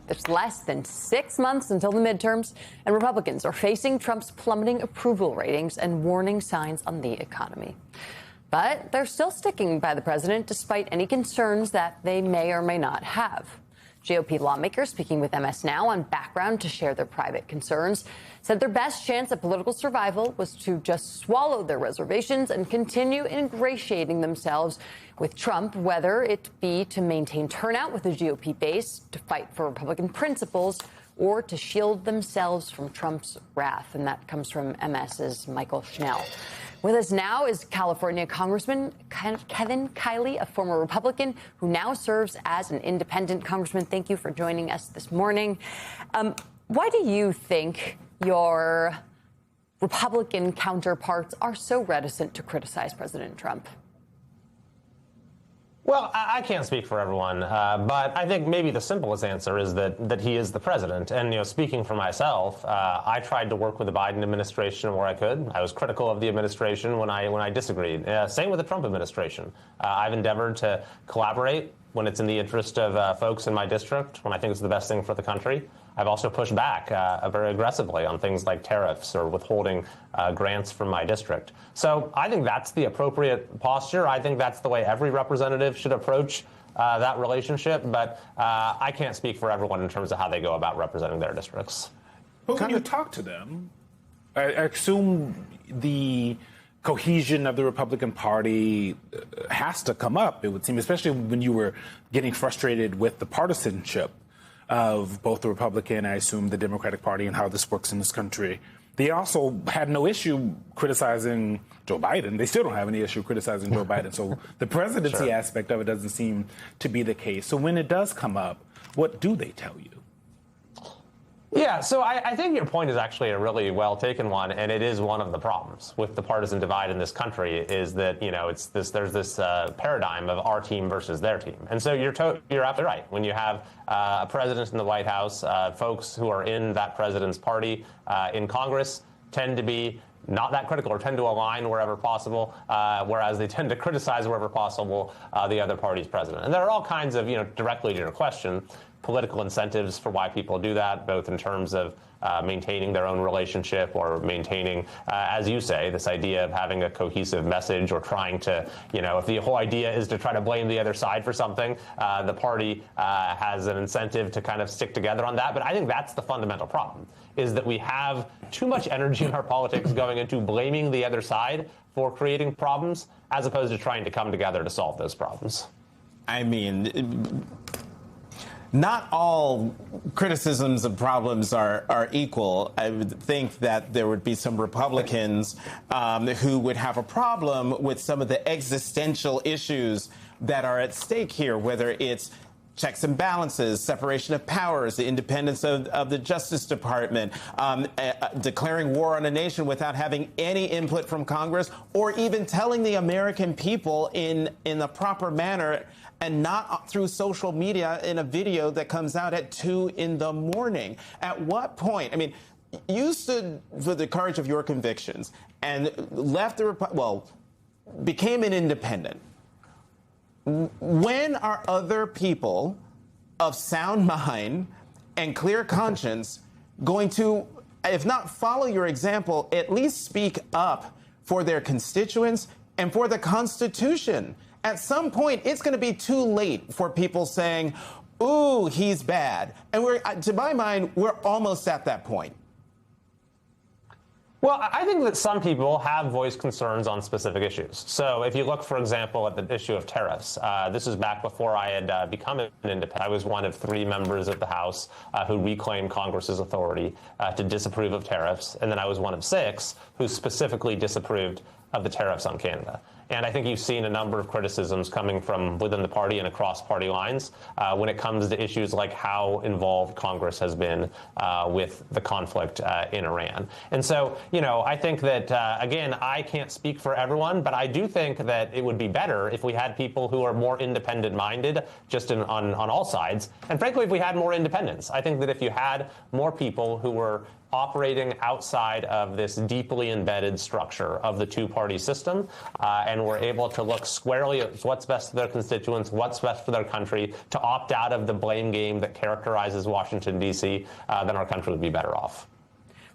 There's less than 6 months until the midterms, and Republicans are facing Trump's plummeting approval ratings and warning signs on the economy. But they're still sticking by the president despite any concerns that they may or may not have. GOP lawmakers speaking with MS Now on background to share their private concerns said their best chance at political survival was to just swallow their reservations and continue ingratiating themselves with Trump, whether it be to maintain turnout with the GOP base, to fight for Republican principles, or to shield themselves from Trump's wrath. And that comes from MS's Michael Schnell. With us now is California Congressman Kevin Kiley, a former Republican who now serves as an independent congressman. Thank you for joining us this morning. Why do you think your Republican counterparts are so reticent to criticize President Trump? Well, I can't speak for everyone, but I think maybe the simplest answer is that he is the president. And, speaking for myself, I tried to work with the Biden administration where I could. I was critical of the administration when I disagreed. Same with the Trump administration. I've endeavored to collaborate when it's in the interest of folks in my district, when I think it's the best thing for the country. I've also pushed back very aggressively on things like tariffs or withholding grants from my district. So I think that's the appropriate posture. I think that's the way every representative should approach that relationship. But I can't speak for everyone in terms of how they go about representing their districts. But when you talk to them, I assume the cohesion of the Republican Party has to come up, it would seem, especially when you were getting frustrated with the partisanship of both the Republican, I assume, the Democratic Party and how this works in this country. They also had no issue criticizing Joe Biden. They still don't have any issue criticizing Joe Biden. So the presidency aspect of it doesn't seem to be the case. So when it does come up, what do they tell you? Yeah, so I think your point is actually a really well taken one, and it is one of the problems with the partisan divide in this country is that there's this paradigm of our team versus their team, and so you're absolutely right. When you have a president in the White House, folks who are in that president's party in Congress tend to be not that critical or tend to align wherever possible, whereas they tend to criticize wherever possible the other party's president. And there are all kinds of, directly to your question, political incentives for why people do that, both in terms of maintaining their own relationship or maintaining, as you say, this idea of having a cohesive message or trying to, if the whole idea is to try to blame the other side for something, the party has an incentive to kind of stick together on that. But I think that's the fundamental problem, is that we have too much energy in our politics going into blaming the other side for creating problems, as opposed to trying to come together to solve those problems. I mean, not all criticisms of problems are equal. I would think that there would be some Republicans who would have a problem with some of the existential issues that are at stake here, whether it's checks and balances, separation of powers, the independence of the Justice Department, declaring war on a nation without having any input from Congress, or even telling the American people in the proper manner and not through social media in a video that comes out at 2 a.m. At what point? I mean, you stood for the courage of your convictions and left became an independent. When are other people of sound mind and clear conscience going to, if not follow your example, at least speak up for their constituents and for the Constitution? At some point, it's going to be too late for people saying, ooh, he's bad. And to my mind, we're almost at that point. Well, I think that some people have voiced concerns on specific issues. So if you look, for example, at the issue of tariffs, this is back before I had become an independent. I was one of 3 members of the House who reclaimed Congress's authority to disapprove of tariffs. And then I was one of 6 who specifically disapproved of the tariffs on Canada. And I think you've seen a number of criticisms coming from within the party and across party lines when it comes to issues like how involved Congress has been with the conflict in Iran. And so, I think that, again, I can't speak for everyone, but I do think that it would be better if we had people who are more independent-minded just on all sides. And frankly, if we had more independence. I think that if you had more people who were operating outside of this deeply embedded structure of the two-party system, and were able to look squarely at what's best for their constituents, what's best for their country, to opt out of the blame game that characterizes Washington, D.C., then our country would be better off.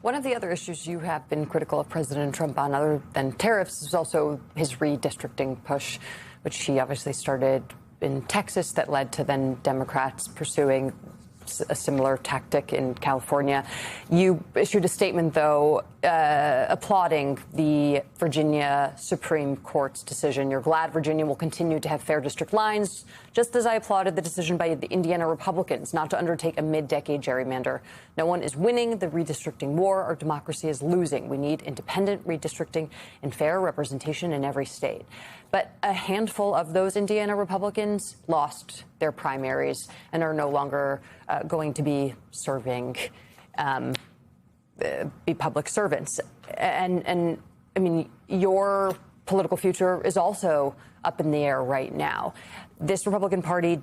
One of the other issues you have been critical of President Trump on, other than tariffs, is also his redistricting push, which he obviously started in Texas, that led to then Democrats pursuing a similar tactic in California. You issued a statement, though, applauding the Virginia Supreme Court's decision. You're glad Virginia will continue to have fair district lines, just as I applauded the decision by the Indiana Republicans not to undertake a mid-decade gerrymander. No one is winning the redistricting war. Our democracy is losing. We need independent redistricting and fair representation in every state. But a handful of those Indiana Republicans lost their primaries and are no longer going to be serving, be public servants. And I mean, your political future is also up in the air right now. This Republican Party,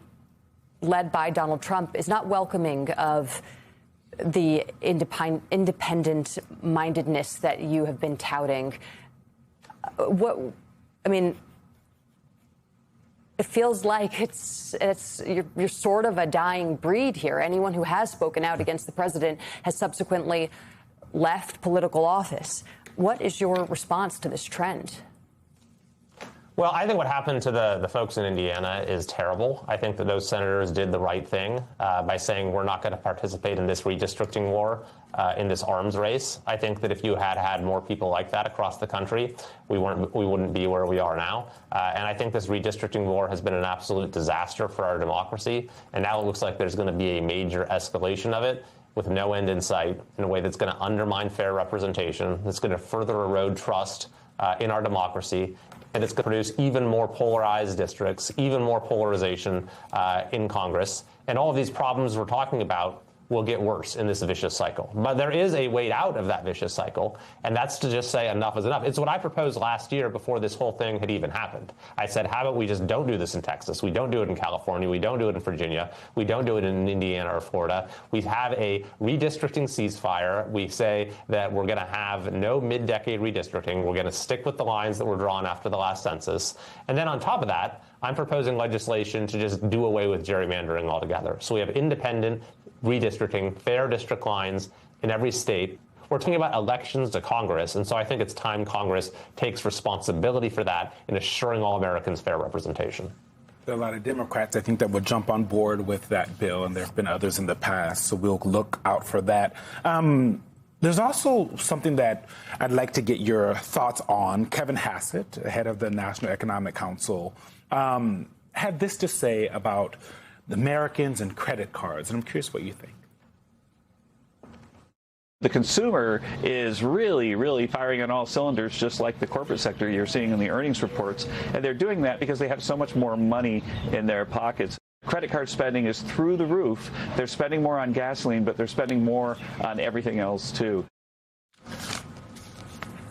led by Donald Trump, is not welcoming of the independent-mindedness that you have been touting. It feels like you're sort of a dying breed here. Anyone who has spoken out against the president has subsequently left political office. What is your response to this trend? Well, I think what happened to the folks in Indiana is terrible. I think that those senators did the right thing by saying we're not going to participate in this redistricting war, in this arms race. I think that if you had more people like that across the country, we wouldn't be where we are now. And I think this redistricting war has been an absolute disaster for our democracy. And now it looks like there's going to be a major escalation of it, with no end in sight, in a way that's going to undermine fair representation, that's going to further erode trust in our democracy, and it's going to produce even more polarized districts, even more polarization in Congress. And all of these problems we're talking about will get worse in this vicious cycle. But there is a way out of that vicious cycle, and that's to just say enough is enough. It's what I proposed last year before this whole thing had even happened. I said, how about we just don't do this in Texas? We don't do it in California. We don't do it in Virginia. We don't do it in Indiana or Florida. We have a redistricting ceasefire. We say that we're going to have no mid-decade redistricting. We're going to stick with the lines that were drawn after the last census. And then on top of that, I'm proposing legislation to just do away with gerrymandering altogether. So we have independent redistricting, fair district lines in every state. We're talking about elections to Congress, and so I think it's time Congress takes responsibility for that in assuring all Americans fair representation. There are a lot of Democrats, I think, that would jump on board with that bill, and there have been others in the past, so we'll look out for that. There's also something that I'd like to get your thoughts on. Kevin Hassett, head of the National Economic Council, had this to say about Americans and credit cards, and I'm curious what you think. The consumer is really, really firing on all cylinders, just like the corporate sector you're seeing in the earnings reports. And they're doing that because they have so much more money in their pockets. Credit card spending is through the roof. They're spending more on gasoline, but they're spending more on everything else, too.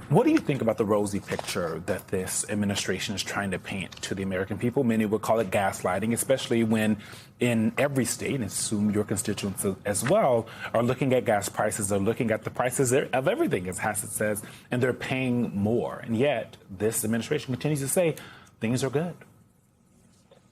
What do you think about the rosy picture that this administration is trying to paint to the American people? Many would call it gaslighting, especially when in every state, and assume your constituents as well, are looking at gas prices, are looking at the prices of everything, as Hassett says, and they're paying more. And yet this administration continues to say things are good.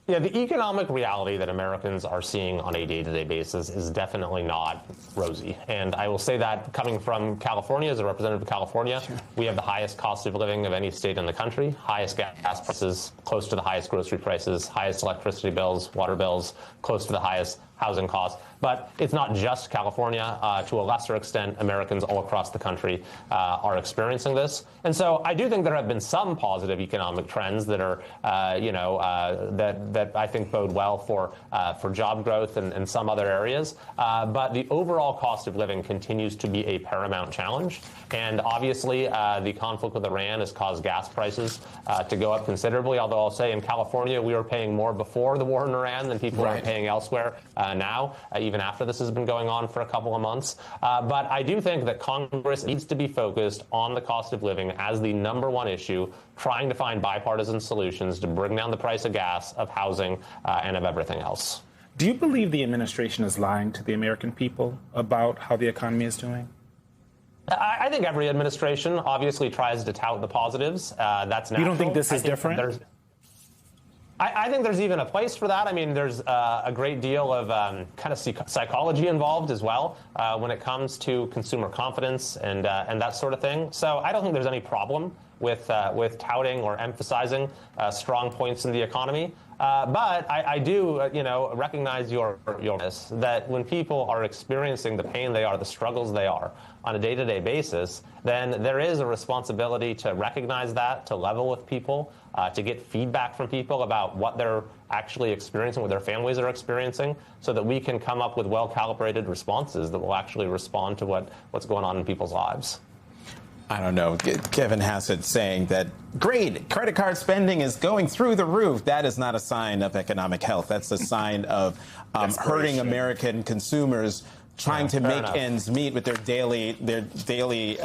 Yeah, the economic reality that Americans are seeing on a day-to-day basis is definitely not rosy. And I will say that coming from California, as a representative of California, we have the highest cost of living of any state in the country, highest gas prices, close to the highest grocery prices, highest electricity bills, water bills, close to the highest housing costs. But it's not just California. To a lesser extent, Americans all across the country are experiencing this. And so I do think there have been some positive economic trends that are, that I think bode well for job growth and some other areas. But the overall cost of living continues to be a paramount challenge. And obviously, the conflict with Iran has caused gas prices to go up considerably, although I'll say in California, we were paying more before the war in Iran than people are paying elsewhere now, even after this has been going on for a couple of months. But I do think that Congress needs to be focused on the cost of living as the #1 issue, trying to find bipartisan solutions to bring down the price of gas, of housing, and of everything else. Do you believe the administration is lying to the American people about how the economy is doing? I think every administration obviously tries to tout the positives. That's natural. You don't think this is different? I think there's even a place for that. I mean, there's a great deal of kind of psychology involved as well when it comes to consumer confidence and that sort of thing. So I don't think there's any problem with touting or emphasizing strong points in the economy. But I do, recognize your that when people are experiencing the pain they are, the struggles they are on a day-to-day basis, then there is a responsibility to recognize that, to level with people, to get feedback from people about what they're actually experiencing, what their families are experiencing, so that we can come up with well-calibrated responses that will actually respond to what's going on in people's lives. I don't know. Kevin Hassett saying that, great, credit card spending is going through the roof. That is not a sign of economic health. That's a sign of hurting American consumers trying to make ends meet with their daily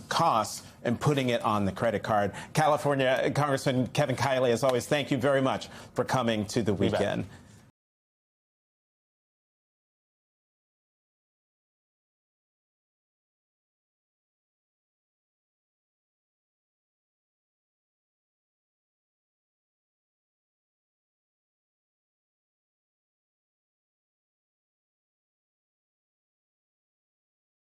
costs and putting it on the credit card. California Congressman Kevin Kiley, as always, thank you very much for coming to the weekend.